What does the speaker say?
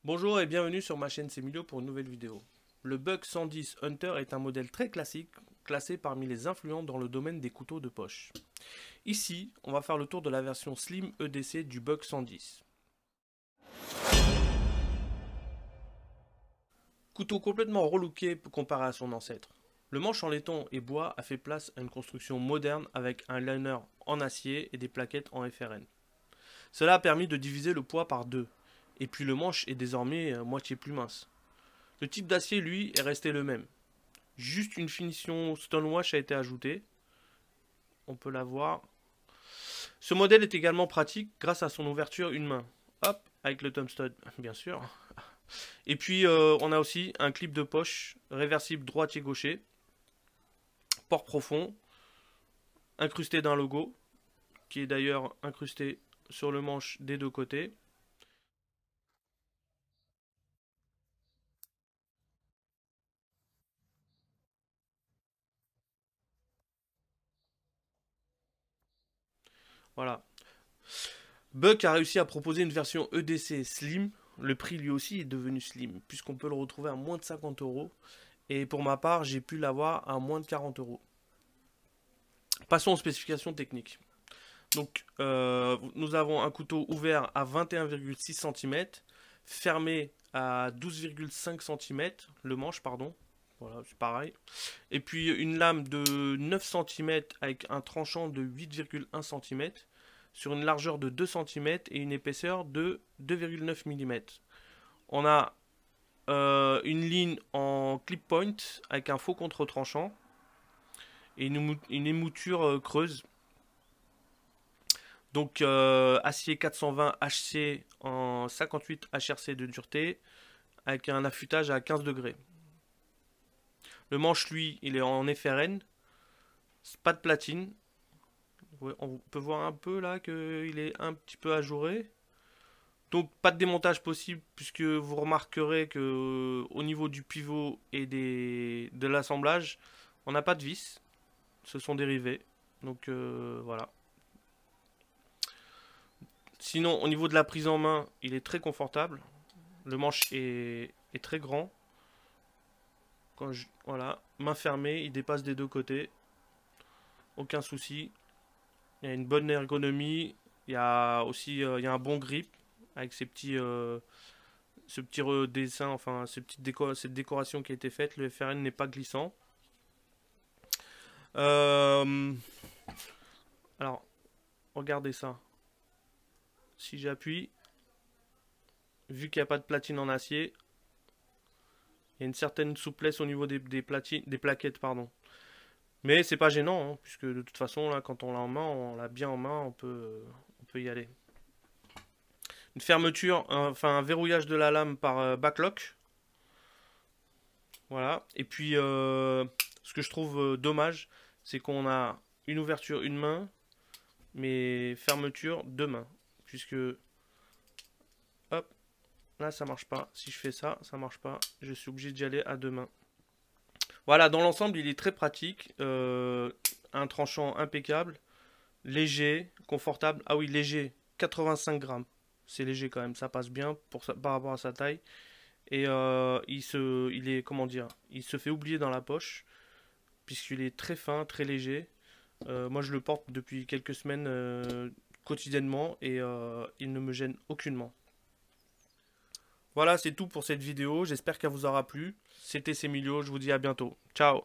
Bonjour et bienvenue sur ma chaîne C'est Milio pour une nouvelle vidéo. Le Bug 110 Hunter est un modèle très classique, classé parmi les influents dans le domaine des couteaux de poche. Ici, on va faire le tour de la version Slim EDC du Bug 110. Couteau complètement relooké comparé à son ancêtre. Le manche en laiton et bois a fait place à une construction moderne avec un liner en acier et des plaquettes en FRN. Cela a permis de diviser le poids par deux, et puis le manche est désormais moitié plus mince. Le type d'acier, lui, est resté le même. Juste une finition stonewash a été ajoutée. On peut la voir. Ce modèle est également pratique grâce à son ouverture une main. Hop, avec le thumb stud, bien sûr. Et puis, on a aussi un clip de poche réversible droitier gaucher. Port profond. Incrusté d'un logo. Qui est d'ailleurs incrusté sur le manche des deux côtés. Voilà. Buck a réussi à proposer une version EDC Slim. Le prix lui aussi est devenu slim, puisqu'on peut le retrouver à moins de 50 euros. Et pour ma part, j'ai pu l'avoir à moins de 40 euros. Passons aux spécifications techniques. Donc, nous avons un couteau ouvert à 21,6 cm, fermé à 12,5 cm, le manche, pardon. Voilà, c'est pareil. Et puis une lame de 9 cm avec un tranchant de 8,1 cm sur une largeur de 2 cm et une épaisseur de 2,9 mm. On a une ligne en clip point avec un faux contre-tranchant et une émouture creuse. Donc acier 420 HC en 58 HRC de dureté avec un affûtage à 15 degrés. Le manche, lui, il est en FRN, pas de platine. On peut voir un peu là qu'il est un petit peu ajouré. Donc pas de démontage possible puisque vous remarquerez que au niveau du pivot et de l'assemblage, on n'a pas de vis. Ce sont dérivés. Donc voilà. Sinon, au niveau de la prise en main, il est très confortable. Le manche est très grand. Voilà, main fermée, il dépasse des deux côtés. Aucun souci. Il y a une bonne ergonomie. Il y a aussi il y a un bon grip avec ce petit dessin, enfin cette décoration qui a été faite. Le FRN n'est pas glissant. Euh, alors, regardez ça. Si j'appuie, vu qu'il n'y a pas de platine en acier, il y a une certaine souplesse au niveau des plaquettes, pardon. Mais c'est pas gênant, hein, puisque de toute façon, là, quand on l'a en main, on l'a bien en main, on peut y aller. Une fermeture, enfin un verrouillage de la lame par backlock. Voilà. Et puis, ce que je trouve dommage, c'est qu'on a une ouverture, une main, mais fermeture, deux mains. Puisque, hop, là ça marche pas. Si je fais ça, ça marche pas. Je suis obligé d'y aller à deux mains. Voilà, dans l'ensemble, il est très pratique. Un tranchant impeccable, léger, confortable. Ah oui, léger, 85 grammes. C'est léger quand même, ça passe bien par rapport à sa taille. Et il est, comment dire, il se fait oublier dans la poche, puisqu'il est très fin, très léger. Moi, je le porte depuis quelques semaines quotidiennement et il ne me gêne aucunement. Voilà, c'est tout pour cette vidéo. J'espère qu'elle vous aura plu. C'était Semilio, je vous dis à bientôt. Ciao!